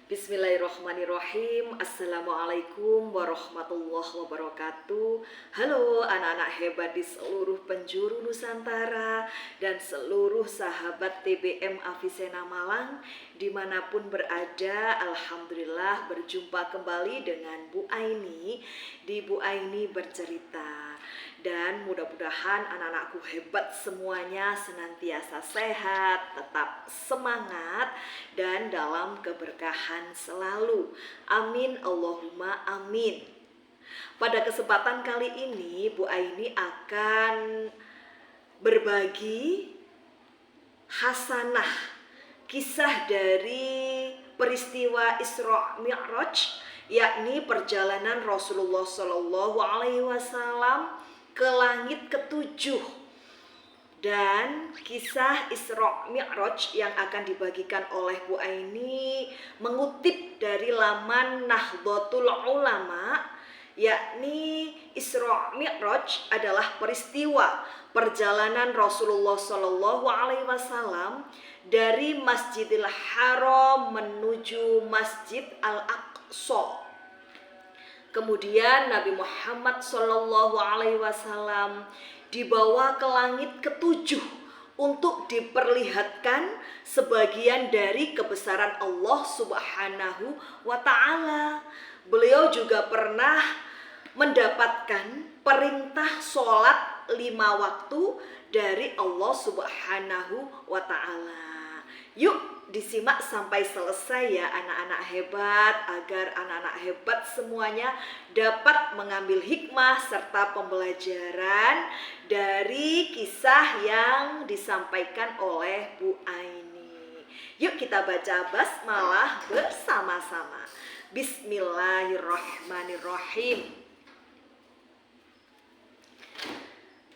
Bismillahirrahmanirrahim. Assalamualaikum warahmatullahi wabarakatuh. Halo anak-anak hebat di seluruh penjuru Nusantara dan seluruh sahabat TBM Avicenna Malang dimanapun berada. Alhamdulillah berjumpa kembali dengan Bu Aini di Bu Aini Bercerita. Dan mudah-mudahan anak-anakku hebat semuanya senantiasa sehat, tetap semangat, dan dalam keberkahan selalu. Amin Allahumma amin. Pada kesempatan kali ini Bu Aini akan berbagi hasanah kisah dari peristiwa Isra Mi'raj, yakni perjalanan Rasulullah SAW ke langit ketujuh, dan kisah Isra Mi'raj yang akan dibagikan oleh Bu Aini mengutip dari laman Nahdlatul Ulama, yakni Isra Mi'raj adalah peristiwa perjalanan Rasulullah SAW dari Masjidil Haram menuju Masjid Al-Aqsa. Kemudian Nabi Muhammad SAW dibawa ke langit ketujuh untuk diperlihatkan sebagian dari kebesaran Allah Subhanahu wa Ta'ala. Beliau juga pernah mendapatkan perintah sholat 5 waktu dari Allah Subhanahu wa Ta'ala. Yuk disimak sampai selesai ya anak-anak hebat, agar anak-anak hebat semuanya dapat mengambil hikmah serta pembelajaran dari kisah yang disampaikan oleh Bu Aini. Yuk kita baca basmalah bersama-sama. Bismillahirrahmanirrahim.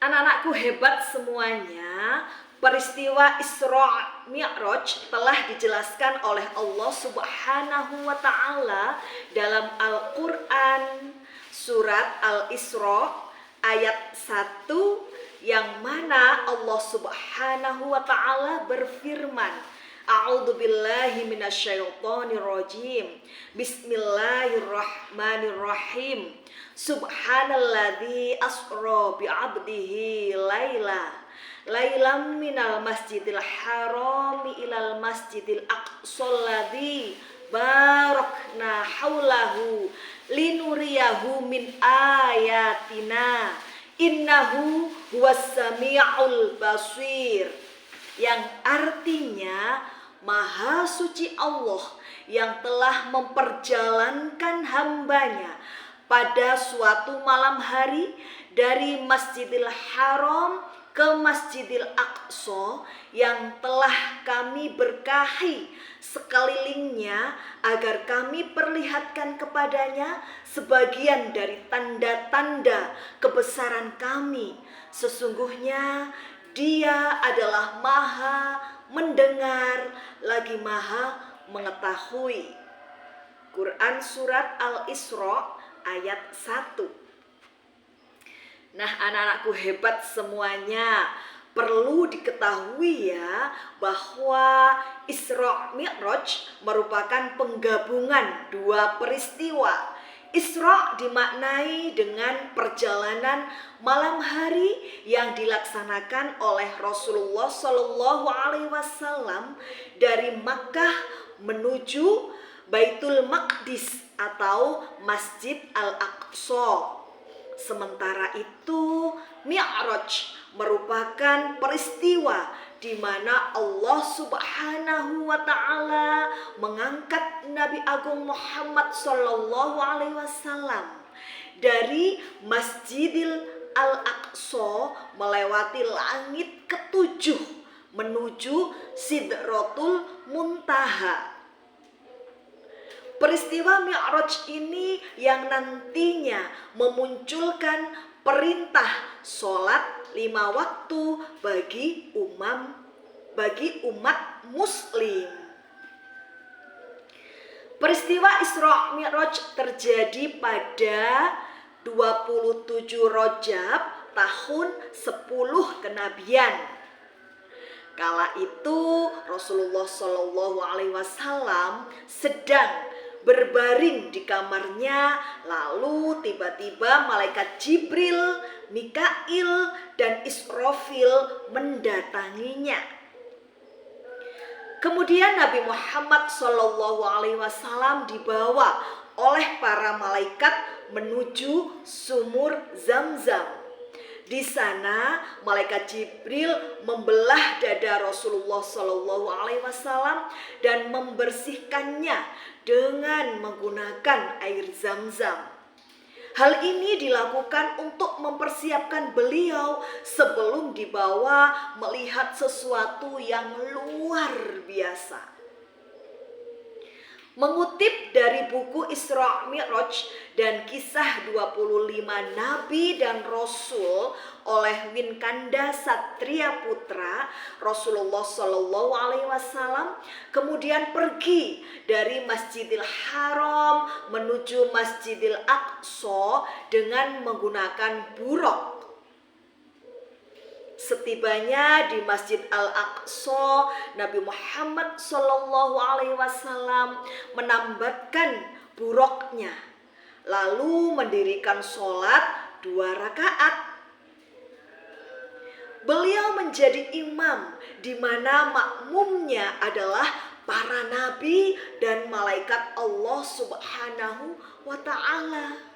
Anak-anakku hebat semuanya, peristiwa Isra Mi'raj telah dijelaskan oleh Allah Subhanahu wa Ta'ala dalam Al-Quran surat Al-Isra ayat 1, yang mana Allah Subhanahu wa Ta'ala berfirman, A'udzu billahi minasyaitonir rajim. Bismillahirrahmanirrahim. Subhanalladzi asra bi'abdihi lailam minal masjidil harami ilal masjidil aqsalladzi barakna haulahu linuriyahu min ayatina innahu huwas sami'ul basir, yang artinya Maha suci Allah yang telah memperjalankan hambanya pada suatu malam hari dari Masjidil Haram ke Masjidil Aqsa yang telah kami berkahi sekelilingnya, agar kami perlihatkan kepadanya sebagian dari tanda-tanda kebesaran kami. Sesungguhnya Dia adalah Maha mendengar lagi Maha mengetahui. Quran surat Al-Isra ayat 1. Nah anak-anakku hebat semuanya, perlu diketahui ya bahwa Isra Mi'raj merupakan penggabungan dua peristiwa. Isra dimaknai dengan perjalanan malam hari yang dilaksanakan oleh Rasulullah SAW dari Makkah menuju Baitul Maqdis atau Masjid Al-Aqsa. Sementara itu Mi'raj merupakan peristiwa di mana Allah Subhanahu wa Ta'ala mengangkat Nabi Agung Muhammad SAW dari Masjidil Al-Aqsa melewati langit ketujuh menuju Sidratul Muntaha. Peristiwa Mi'raj ini yang nantinya memunculkan perintah sholat 5 waktu bagi umat muslim. Peristiwa Isra Mi'raj terjadi pada 27 Rajab tahun 10 kenabian. Kala itu Rasulullah Shallallahu Alaihi Wasallam sedang berbaring di kamarnya, lalu tiba-tiba malaikat Jibril, Mikail, dan Israfil mendatanginya. Kemudian Nabi Muhammad Shallallahu Alaihi Wasallam dibawa oleh para malaikat menuju sumur Zam-Zam. Di sana malaikat Jibril membelah dada Rasulullah Shallallahu Alaihi Wasallam dan membersihkannya dengan menggunakan air Zam-Zam. Hal ini dilakukan untuk mempersiapkan beliau sebelum dibawa melihat sesuatu yang luar biasa. Mengutip dari buku Isra Mi'raj dan kisah 25 Nabi dan Rasul oleh Winkanda Satria Putra, Rasulullah Shallallahu Alaihi Wasallam kemudian pergi dari Masjidil Haram menuju Masjidil Aqsa dengan menggunakan buraq. Setibanya di Masjid Al-Aqsa, Nabi Muhammad Shallallahu Alaihi Wasallam menambatkan buraqnya, lalu mendirikan sholat 2 rakaat. Beliau menjadi imam, di mana makmumnya adalah para nabi dan malaikat Allah Subhanahu wa Ta'ala.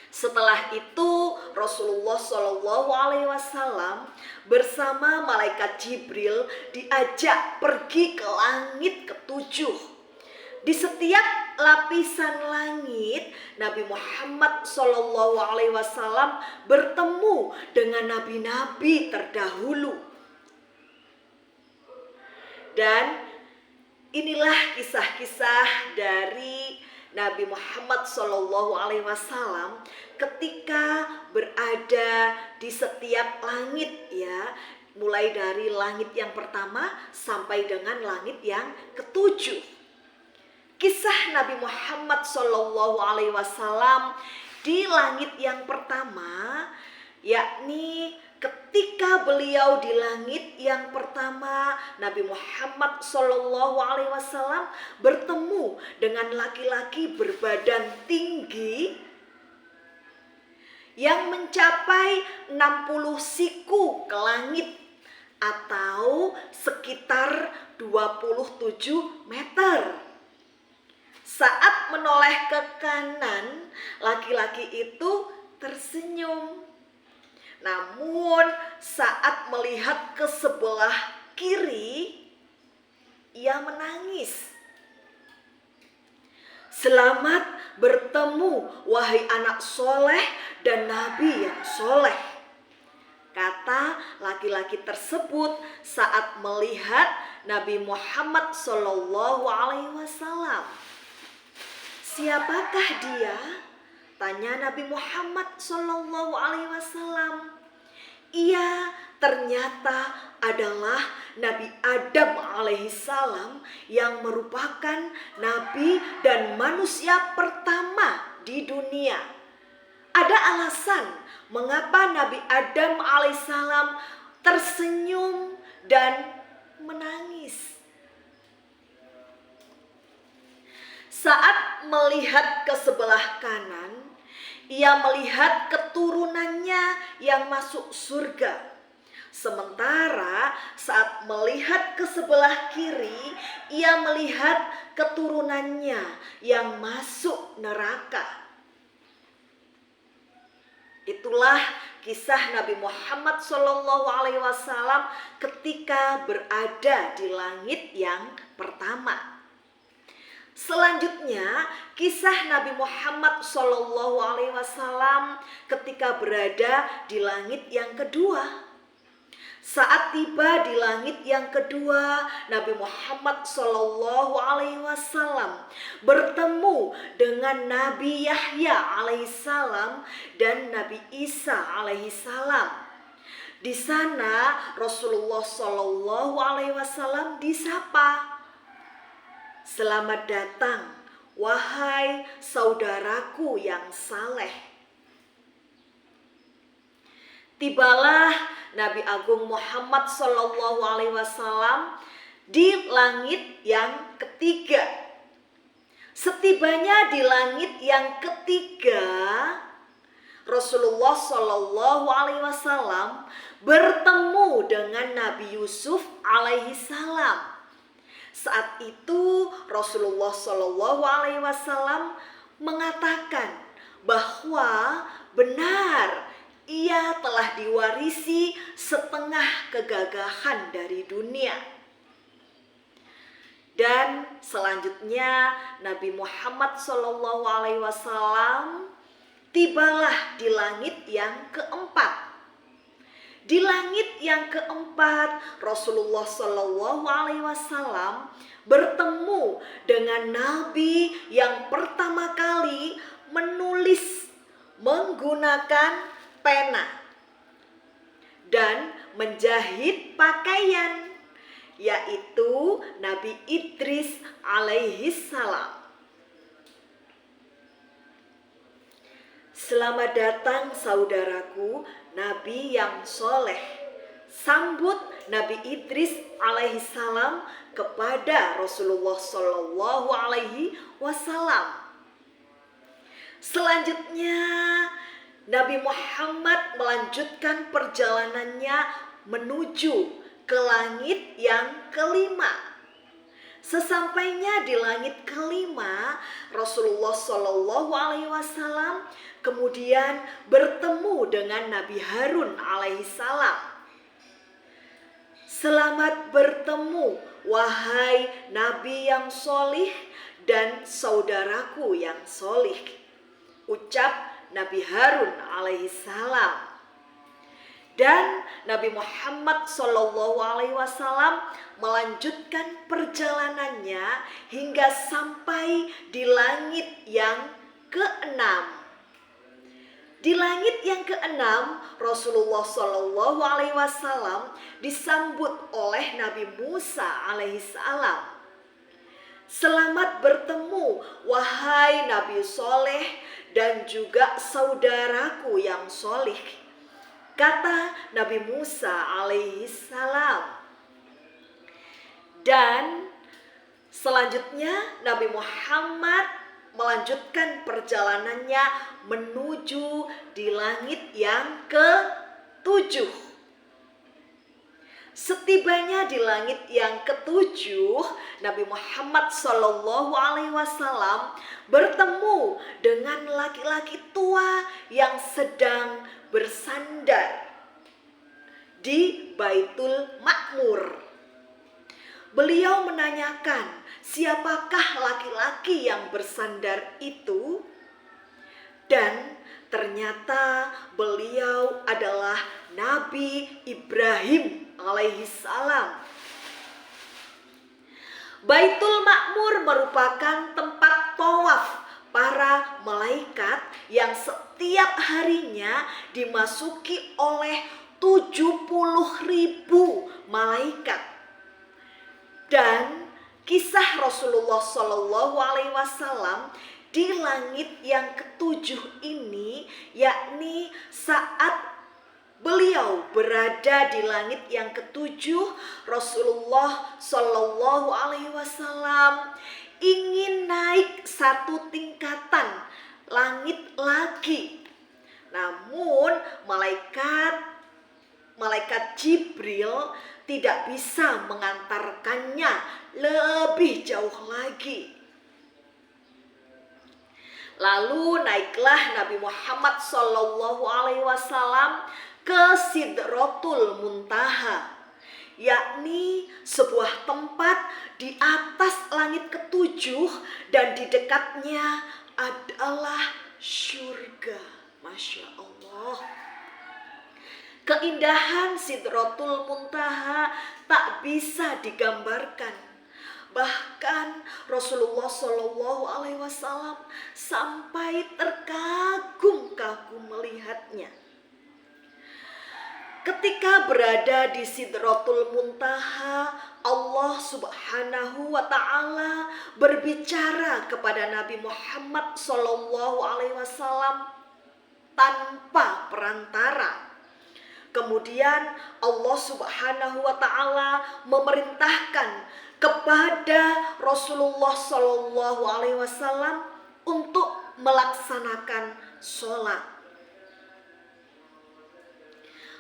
Setelah itu Rasulullah Shallallahu Alaihi Wasallam bersama malaikat Jibril diajak pergi ke langit ke-7. Di setiap lapisan langit Nabi Muhammad Shallallahu Alaihi Wasallam bertemu dengan nabi-nabi terdahulu. Dan inilah kisah-kisah dari Nabi Muhammad Shallallahu Alaihi Wasallam ketika berada di setiap langit, ya, mulai dari langit yang pertama sampai dengan langit yang ke-7. Kisah Nabi Muhammad Shallallahu Alaihi Wasallam di langit yang pertama, yakni ketika beliau di langit yang pertama, Nabi Muhammad Shallallahu Alaihi Wasallam bertemu dengan laki-laki berbadan tinggi yang mencapai 60 siku ke langit atau sekitar 27 meter. Saat menoleh ke kanan, laki-laki itu tersenyum. Namun saat melihat ke sebelah kiri, ia menangis. Selamat bertemu wahai anak soleh dan nabi yang soleh, kata laki-laki tersebut saat melihat Nabi Muhammad Shallallahu Alaihi Wasallam. Siapakah dia? Tanya Nabi Muhammad Shallallahu Alaihi Wasallam. Ia ternyata adalah Nabi Adam alaihissalam yang merupakan nabi dan manusia pertama di dunia. Ada alasan mengapa Nabi Adam alaihissalam tersenyum dan menangis. Saat melihat ke sebelah kanan, ia melihat keturunannya yang masuk surga. Sementara saat melihat ke sebelah kiri, ia melihat keturunannya yang masuk neraka. Itulah kisah Nabi Muhammad SAW ketika berada di langit yang pertama. Selanjutnya, kisah Nabi Muhammad SAW ketika berada di langit yang kedua. Saat tiba di langit yang kedua, Nabi Muhammad SAW bertemu dengan Nabi Yahya alaihissalam dan Nabi Isa alaihissalam. Di sana Rasulullah SAW disapa, "Selamat datang, wahai saudaraku yang saleh." tibalah Nabi Agung Muhammad Sallallahu Alaihi Wasallam di langit yang ketiga. Setibanya di langit yang ketiga, Rasulullah Sallallahu Alaihi Wasallam bertemu dengan Nabi Yusuf alaihi salam. Saat itu Rasulullah Sallallahu Alaihi Wasallam mengatakan bahwa benar ia telah diwarisi setengah kegagahan dari dunia. Dan selanjutnya Nabi Muhammad Sallallahu Alaihi Wasallam tibalah di langit yang keempat. Di langit yang keempat, Rasulullah Sallallahu Alaihi Wasallam bertemu dengan Nabi yang pertama kali menulis menggunakan pena dan menjahit pakaian, yaitu Nabi Idris alaihi salam. Selamat datang saudaraku, Nabi yang soleh. Sambut Nabi Idris alaihi salam kepada Rasulullah Sallallahu Alaihi Wasallam. Selanjutnya Nabi Muhammad melanjutkan perjalanannya menuju ke langit yang kelima. Sesampainya di langit kelima, Rasulullah Shallallahu Alaihi Wasallam kemudian bertemu dengan Nabi Harun alaihissalam. Selamat bertemu, wahai Nabi yang solih dan saudaraku yang solih, ucap Nabi Harun alaihissalam. Dan Nabi Muhammad Shallallahu Alaihi Wasallam melanjutkan perjalanannya hingga sampai di langit yang keenam. Di langit yang keenam, Rasulullah Shallallahu Alaihi Wasallam disambut oleh Nabi Musa alaihissalam. Selamat bertemu, wahai Nabi soleh dan juga saudaraku yang solih, kata Nabi Musa alaihissalam. Dan selanjutnya Nabi Muhammad melanjutkan perjalanannya menuju di langit yang ke-7. Setibanya di langit yang ke-7, Nabi Muhammad Shallallahu Alaihi Wasallam bertemu dengan laki-laki tua yang sedang bersandar di Baitul Ma'mur. Beliau menanyakan, siapakah laki-laki yang bersandar itu? Dan ternyata beliau adalah Nabi Ibrahim alaihissalam. Baitul Ma'mur merupakan tempat tawaf para malaikat yang setiap harinya dimasuki oleh 70.000 malaikat. Dan kisah Rasulullah Shallallahu Alaihi Wasallam di langit yang ke-7 ini, yakni saat beliau berada di langit yang ke-7, Rasulullah Shallallahu Alaihi Wasallam ingin naik satu tingkatan langit lagi. Namun malaikat Jibril tidak bisa mengantarkannya lebih jauh lagi. Lalu naiklah Nabi Muhammad Shallallahu Alaihi Wasallam ke Sidratul Muntaha, yakni sebuah tempat di atas langit ke-7 dan di dekatnya adalah surga. Masya Allah. Keindahan Sidratul Muntaha tak bisa digambarkan. Bahkan Rasulullah Shallallahu Alaihi Wasallam sampai terkagum-kagum melihatnya. Ketika berada di Sidratul Muntaha, Allah Subhanahu wa Ta'ala berbicara kepada Nabi Muhammad Shallallahu Alaihi Wasallam tanpa perantara. Kemudian Allah Subhanahu wa taala memerintahkan kepada Rasulullah Shallallahu alaihi wasallam untuk melaksanakan sholat.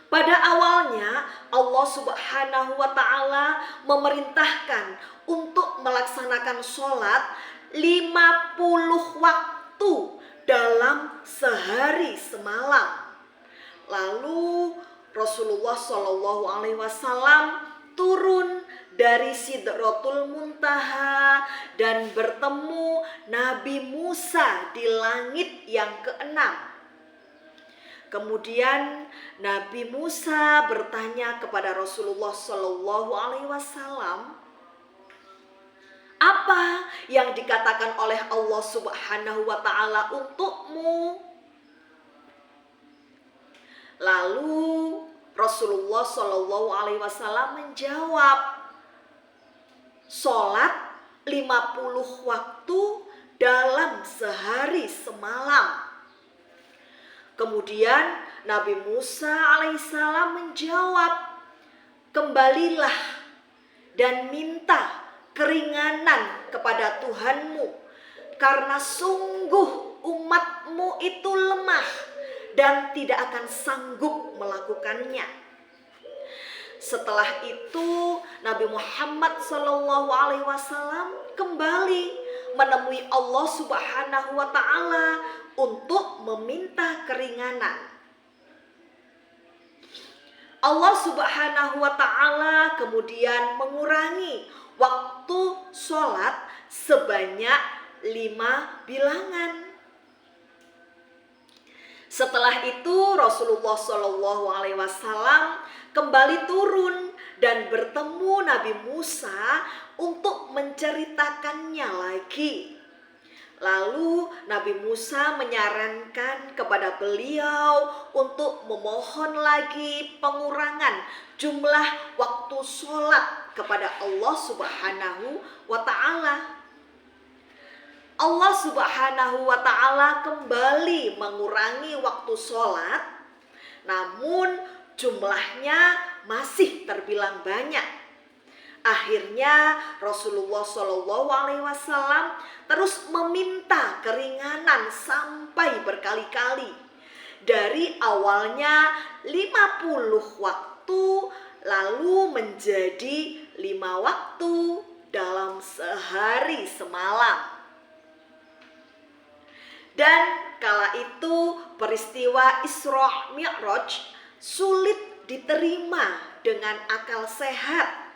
Pada awalnya Allah Subhanahu wa taala memerintahkan untuk melaksanakan sholat 50 waktu dalam sehari semalam. Lalu Rasulullah Shallallahu alaihi wasallam turun dari Sidratul Muntaha dan bertemu Nabi Musa di langit yang keenam. Kemudian Nabi Musa bertanya kepada Rasulullah Shallallahu alaihi wasallam, apa yang dikatakan oleh Allah Subhanahu wa taala untukmu? Lalu Rasulullah Shallallahu alaihi wasallam menjawab, sholat 50 waktu dalam sehari semalam. Kemudian Nabi Musa alaihissalam menjawab, kembalilah dan minta keringanan kepada Tuhanmu, karena sungguh umatmu itu lemah dan tidak akan sanggup melakukannya. Setelah itu Nabi Muhammad SAW kembali menemui Allah Subhanahu wa taala untuk meminta keringanan. Allah Subhanahu wa taala kemudian mengurangi waktu sholat sebanyak 5 bilangan. Setelah itu Rasulullah SAW kembali turun dan bertemu Nabi Musa untuk menceritakannya lagi. Lalu Nabi Musa menyarankan kepada beliau untuk memohon lagi pengurangan jumlah waktu sholat kepada Allah Subhanahu wa ta'ala. Allah Subhanahu wa ta'ala kembali mengurangi waktu sholat, namun jumlahnya masih terbilang banyak. Akhirnya Rasulullah SAW terus meminta keringanan sampai berkali-kali. Dari awalnya 50 waktu lalu menjadi 5 waktu dalam sehari semalam. Dan kala itu peristiwa Isra Mi'raj sulit diterima dengan akal sehat.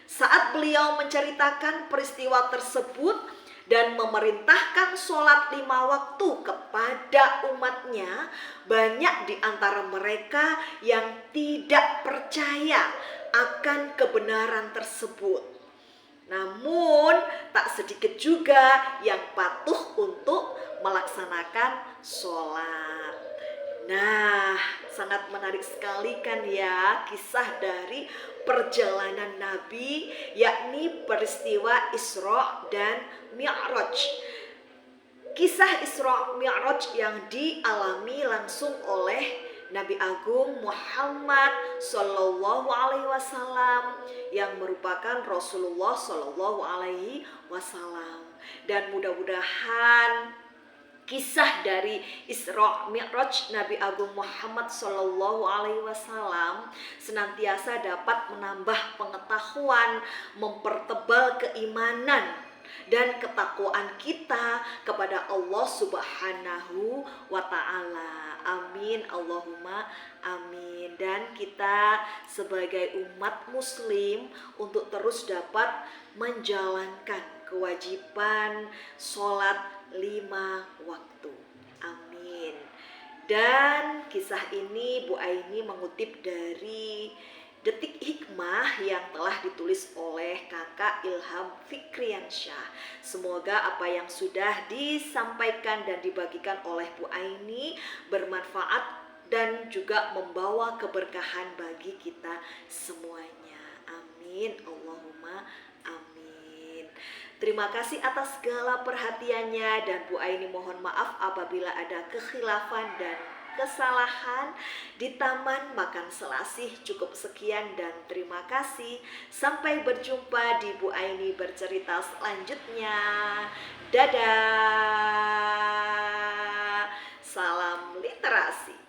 Saat beliau menceritakan peristiwa tersebut dan memerintahkan sholat 5 waktu kepada umatnya, banyak di antara mereka yang tidak percaya akan kebenaran tersebut. Namun tak sedikit juga yang patuh untuk melaksanakan sholat. Nah, sangat menarik sekali kan ya kisah dari perjalanan Nabi, yakni peristiwa Isra dan Mi'raj. Kisah Isra Mi'raj yang dialami langsung oleh Nabi Agung Muhammad Sallallahu Alaihi Wasallam yang merupakan Rasulullah Sallallahu Alaihi Wasallam. Dan mudah-mudahan kisah dari Isra Mi'raj Nabi Agung Muhammad Sallallahu Alaihi Wasallam senantiasa dapat menambah pengetahuan, mempertebal keimanan dan ketakwaan kita kepada Allah Subhanahu wa ta'ala. Amin, Allahumma amin. Dan kita sebagai umat muslim untuk terus dapat menjalankan kewajiban sholat 5 waktu. Amin. Dan kisah ini Bu Aini mengutip dari Detik Hikmah yang telah ditulis oleh Kakak Ilham Fikriansyah. Semoga apa yang sudah disampaikan dan dibagikan oleh Bu Aini bermanfaat dan juga membawa keberkahan bagi kita semuanya. Amin, Allahumma amin. Terima kasih atas segala perhatiannya dan Bu Aini mohon maaf apabila ada kekhilafan dan kesalahan di Taman Makan Selasih. Cukup sekian dan terima kasih. Sampai berjumpa di Bu Aini Bercerita selanjutnya. Dadah. Salam literasi.